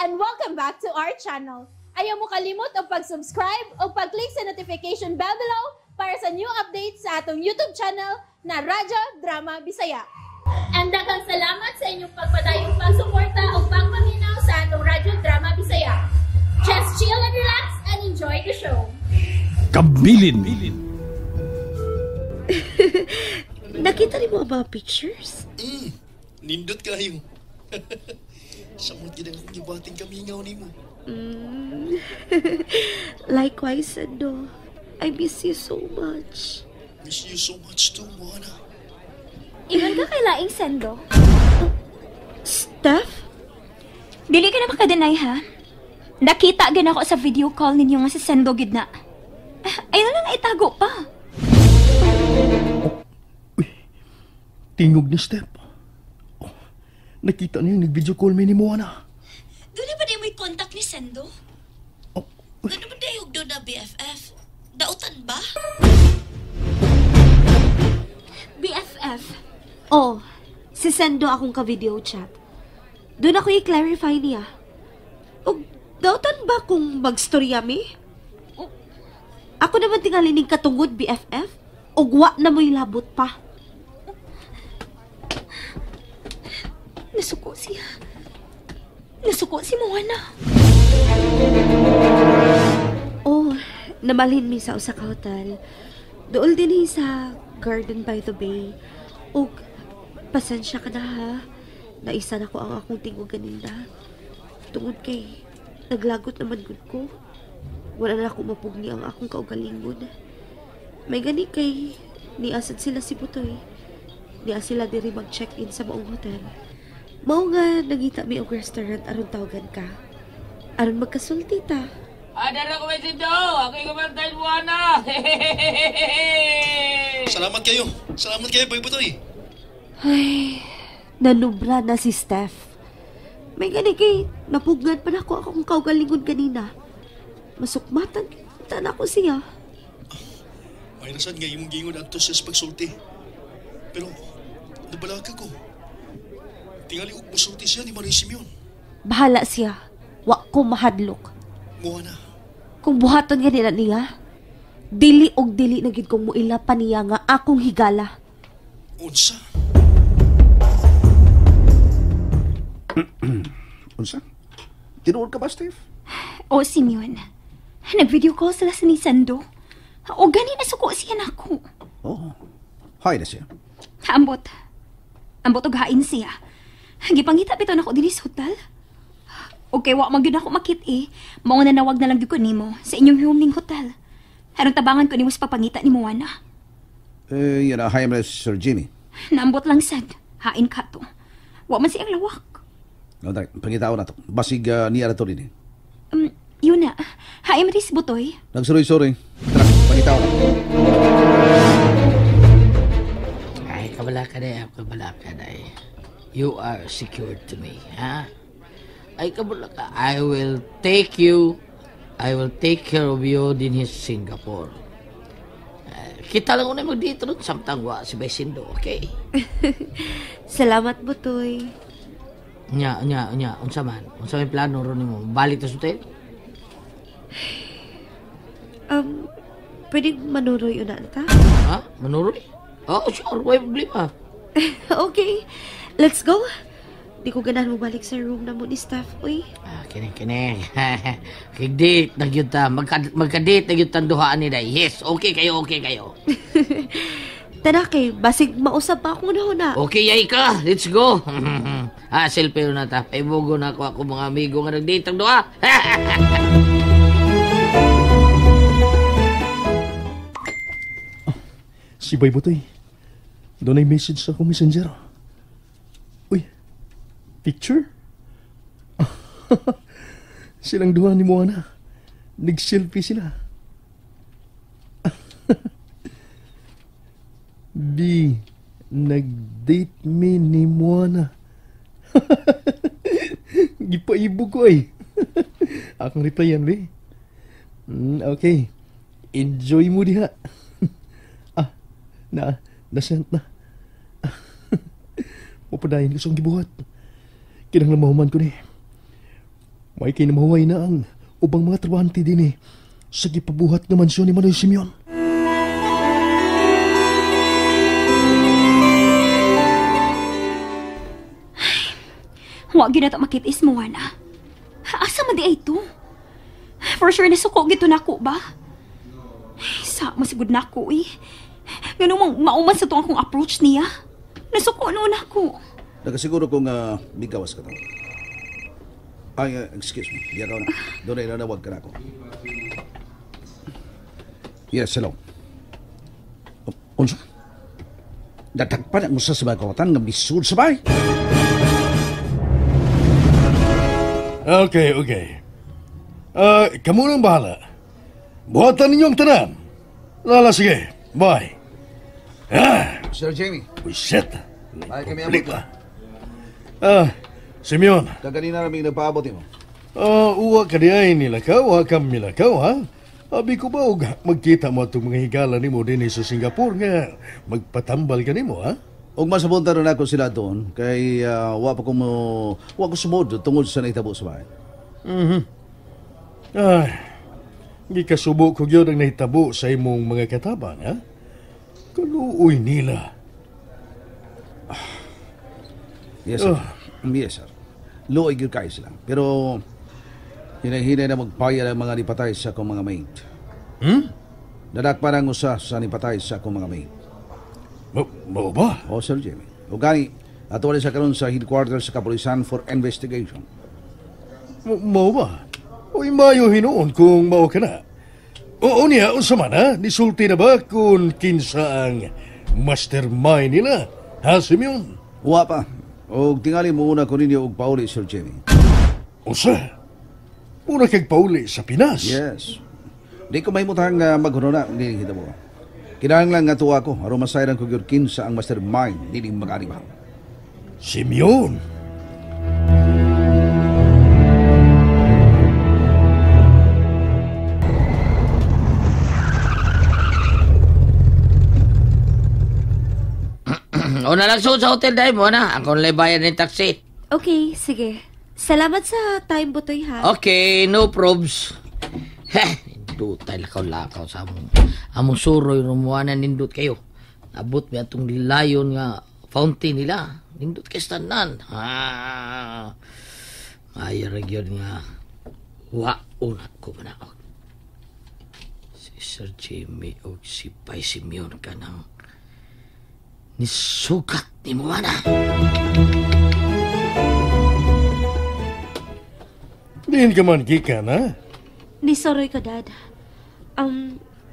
and welcome back to our channel. Ayaw mo kalimot o pag-subscribe o pag-click sa notification bell below para sa new updates sa atong YouTube channel na Radyo Drama Bisaya. And daghang salamat sa inyong pagpadayong pagsuporta o pagpaminaw sa atong Radyo Drama Bisaya. Just chill and relax and enjoy the show. Kabilin. Nakita rin mo ang mga pictures? Nindot kayo. Samot yun ang gibating kami ngaw ni mo. Likewise, Sando. I miss you so much. Miss you so much too, Moana. Ingon ka kay laing Sendo. Steph? Dili ka na makadenay ha? Nakita gid ako sa video call ninyo nga si Sendo gid na. Ay na lang itago pa. Tingog ni Step. Oh, nakita niya nag-video call me ni Moana. Doon ba na may contact ni Sendo? Oh, Doon ba na yung doon na BFF? Dautan ba? BFF. Oh, si Sendo akong ka-video chat. Doon ako i-clarify niya. O, dautan ba kung mag-storya mi? Ako naman tingali ning katungod, BFF. O gwa na mo'y labot pa. Nasuko siya. Nasuko si Moana. Oh, namalhin mi sa usa ka hotel. Dool din sa Garden by the Bay. O, pasensya ka na ha. Naisa na ko ang akong tingog kanina. Tungod kay, naglagot naman gud ko. Wala na ako mapugni ang akong kaugalingon. May gani kay, niasad sila si Butoy. Niya sila diri mag-check-in sa maong hotel. Mao nga, nagita mi og restaurant aron tawagan ka. Aron magkasulti ta. Adara ko may sindo! Ako'y kumantayin mo, Ana! Salamat kayo, Boy Butoy. Ay, nanubra na si Steph. May gani kay, napugnan pa na ako akong kaugalingon kanina. Masukmatan na ako siya. May nasan nga yung gingon ato siya sa pagsulti. Pero, nabalaga ko. Tingali og musulti siya ni Marie Simeon. Bahala siya. Wa ko mahadlok. Moana, Kung buhaton nga nila niya, dili og dili na gid kong muila pa niya nga akong higala. unsa? unsa? Tinuod ka ba, Steph? O, Simeon. Nag-video call sila sa ni Sendo. O, gani nasuko siya na ako. Oo. Hi na siya. Ambot. Ambot og hain siya. Gipangita pito na ko din sa hotel. Okay, wa magyud ako makit Mao na nawag na lang gyud ko nimo sa inyong humning hotel. Harong tabangan ko nimo sa papangita ni Moana. Yan na, hi mo na Sir Jimmy. Naambot lang sad. Hain ka to. Wa man siyang lawak. No, dahil, pangitao na to. Basig niya na to rin eh. Yun na. Hain mo rin si Butoy. Nagsuroy-suroy. Tara, pangitao na. Ay, kabala ka na, kabala ka na. You are secured to me, ha? Ay, kabala ka. I will take care of you din his Singapore. Kita lang una magdito nun, samtang wa si Baysindo, okay? Salamat, Butoy. Nya, unsa man plano ron nimo? Balik ta sa hotel? Pwedeng manuroy una ta? Ha? Manuroy? Oh, sure, why problema? Okay, let's go. Di ko ganahan mo balik sa room na mo ni Steph, uy. Kini. Kig-date na gyud ta. Magka-date na gyud tanduhaan ni Day. Yes, okay kayo. Tara kay, basig mausap pa ako na. Okay, yay ka. Let's go. Selfie na ta. Paibugo na ako mga amigo nga nag-date ang duha. Si Boy Butoy. Doon ay message sa akong messenger. Uy, picture? Silang duha ni Moana. Nag-selfie sila. Di, nag-date me ni Moana. Gipaibog ko ay. Akong replyan, be. Okay. Enjoy mo diha. Nasent na. Mapadayon ko siyang gibuhat. Kinang namahuman ko ni. May kinamahuay na ang ubang mga trabahante din sa gipabuhat nga mansyon ni Manoy Simeon. Huwag yun na makitis mo, Wana. Asa man di ay ito? For sure nasuko gito na ako ba? Sa masigod na ako eh. Ganun mauman sa itong akong approach niya. Nasuko noon ako. Nakasiguro kong bigawas ka to. Ay, excuse me. Di ako na. Doon ay nanawag ka na ako. Yes, hello. Unsa? Datagpan ang usa sa mga kawatan nga bisud sa bay. Okay. Kamu nang bahala. Buhatan ninyong tanan. Lala, sige. Bye. Sir Jamie. Shit. Ay, kami abot ka. Simeon. Kaganina namin nagpaabot mo. Uwa ka diay nilakaw, ha kam nilakaw, ha? Abi ko ba, magkita mo itong mga higala ni mo din sa Singapore nga magpatambal ka ni mo, ha? Ug masabunta rin ako sila doon, kay wa ko sumod tungod sa naitabo sa bahay. Di kasubo ko yun ang nahitabo sa imong mga katabang, ha? Kaluoy nila. Yes, sir. Yes, sir. Luoy gyud kayo sila. Pero hinay-hinay na magpayad ang mga nipatay sa akong mga maid. Dadak parang usa sa nipatay sa akong mga maid. Mao ba? O, Sir Jamie. O gani, ato sa karon sa headquarters sa kapulisan for investigation. Mao ba? Uy, mayo hinoon kung mao ka na. Oo niya, unsa man ha? Nisulti na ba kung kinsa ang mastermind nila? Ha, Simeon? Wa pa. O tingali mo una ko ninyo og pauli, Sir Jamie. Unsa? Una kag pauli sa Pinas? Yes. Di ko mahimutang maghuno na nilihita mo. Kinahanglan nga tuwa ko, aron masayran ko gyud kinsa ang mastermind nining mga animal. Simeon? O na lang sa hotel dahil mo na. Ako nalay bayan ng taxi. Okay, sige. Salamat sa time, Butoy, ha? Okay, no probs. Dutay lakaw-lakaw sa among suroy rumuanan nindot kayo. Abot mi atong layon nga fountain nila. Nindot kay tanan. Ay region nga waon ko manakot. Si Sir Jimmy o si Pai Simeon ka nang nisugat ni mo na. Diin ka man gikan, ha? Nisoroy ko, Dad.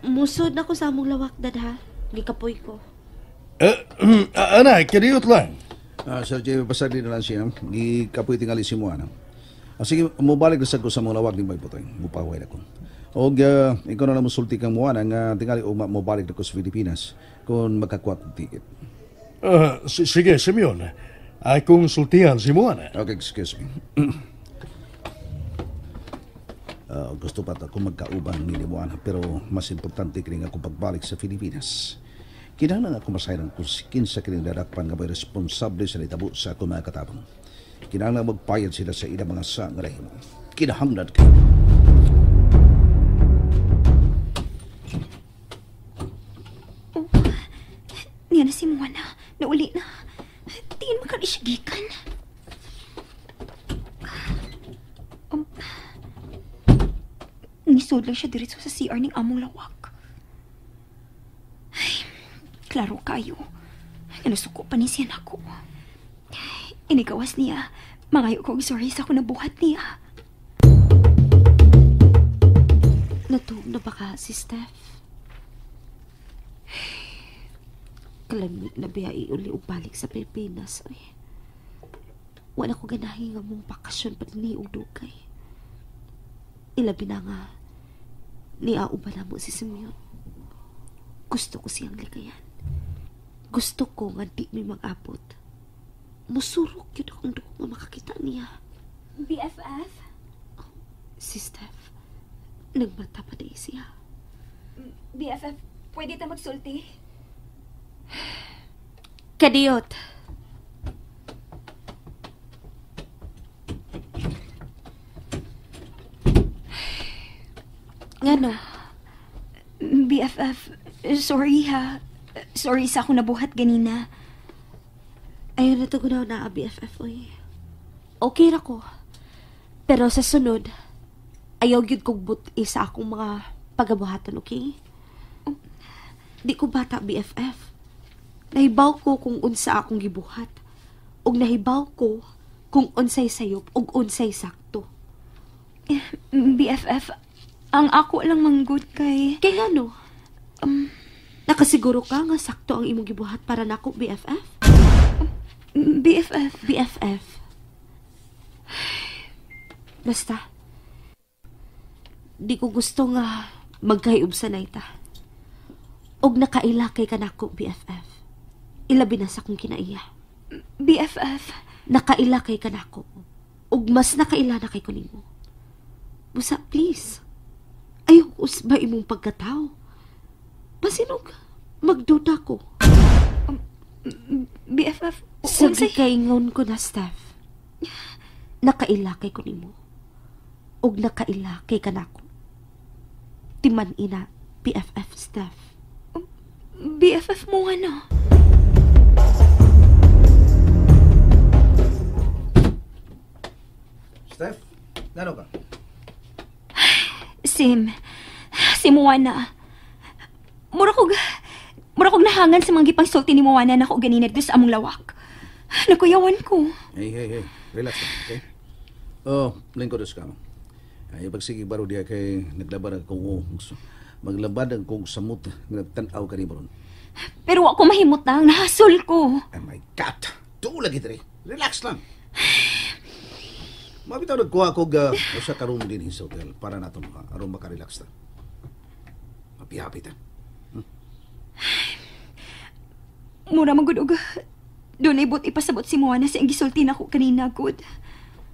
Musod na ko sa among lawak, Dad, ha? Gikapoy ko. Anak, kaniyot lang. Sir Jamie, pasagli na lang siya. Gikapoy tingali si mo, ano? Sige, mubalik na ko sa mga lawag ni Bay Putoy. Mupaway na ko. O ikaw na lang musulti kang muwana nga tingali mubalik na ko sa Pilipinas kung magkakuha kong ticket. Sige, Simeon. Akong sultihan si Moana. Okay, excuse me. Gusto pa ako magkauban ni Moana, pero mas importante kining ako pagbalik sa Pilipinas. Kinahanglan ako masayran kung kinsa kining darakpan nga may responsable sa nitabo sa akong mga katabang. Kinahanglan magpayad sila sa ilang mga sa nga rahimo. Kinahanglan kayo. Niya na si Moana. Nauli na. Tingin mo ka ni siya gikan. Nisod lang siya diretso sa CR ning among lawak. Ay, klaro kayo. Nanusuko pa ni siya nako. Inigawas niya. Mangayo ko sorry sa ako nabuhat niya. Natuog na ba ka, si Steph? Kalamig na biya iuli o balik sa Pilipinas. Ay, wala ko ganahin nga mong bakasyon pa ni Udugay. Ilabi na nga, niauba na mo si Simeon. Gusto ko siyang ligayan. Gusto ko nga di may mag-abot. Musurok yun akong dugo nga makakita niya. BFF? Si Steph, nagmata pa na siya. BFF, pwede ta magsulti? Kadiyot. Ngano? BFF, sorry ha. Sorry sa akong nabuhat ganina. Ayaw na to gunaw na, BFF, oy. Okay ra ko. Pero sa sunod, ayaw gyud kong buti sa akong mga pagabuhatan, okay? Di ko bata, BFF. Nahibaw ko kung unsa akong gibuhat. Ug nahibaw ko kung unsay sayop ug unsay sakto. BFF, ang ako lang manggod kay... Kay ngano? Nakasiguro ka nga sakto ang imong gibuhat para nako, BFF? BFF. BFF. Basta, di ko gusto nga magkahiub sa naita. Og nakailakay ka nako, BFF. Ilabi na sa kong kinaiya. BFF. Nakailakay ka nako. Og mas nakaila na kay ko nimo. Busa, please. Ayaw usba imong pagkatao. Pasinog, magduda ko. BFF, Sige kaingon ko na, Steph. Nakailakay ko nimo. Og nakailakay ka nako. Timan ina, BFF, Steph. BFF mo ano? Steph, ngano ka? Si Moana. Mura kog nahangan sa mga gipangsulti ni Moana na ko ganina dito sa among lawak. Nakuyawan ko. Hey. Relax lang, okay? Oh, lingkod ka mo. Ay, pagsige baro diya kay naglabad akong maglabad akong samot nga nagtanaw ka ni Baron. Pero ako mahimutang, nahasol ko. Oh my God! Tuo lagi diri. Relax lang. Mabitaw nagkuha ko sa karoon din sa hotel para nato aron makarelax ta. Mapihapi ta. Mura magudog. Doon ibot ipasabot si Moana sa gisulti na ko kanina, good.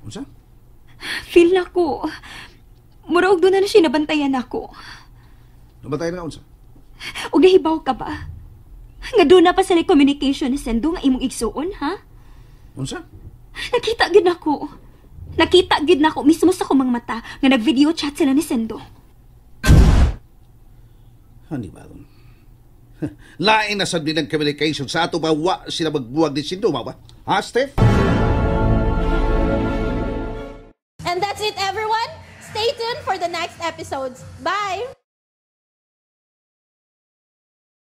Unsa? Feel na ko. Mura og doon na siya nabantayan ako. Nabantayan na unsa? Og nahibaw ka ba? Nga doon na pa sila communication ni Sendo nga imong igsuon, ha? Unsa? Nakita gid nako. Nakita gid nako mismo sa kumang mata nga nag-video chat sila ni Sendo. Hani ba ron? Lain na sa din ang communication sa ato ba wa sila magbuwag ni Sindo ba? Ha, Steph? And that's it, everyone. Stay tuned for the next episodes. Bye!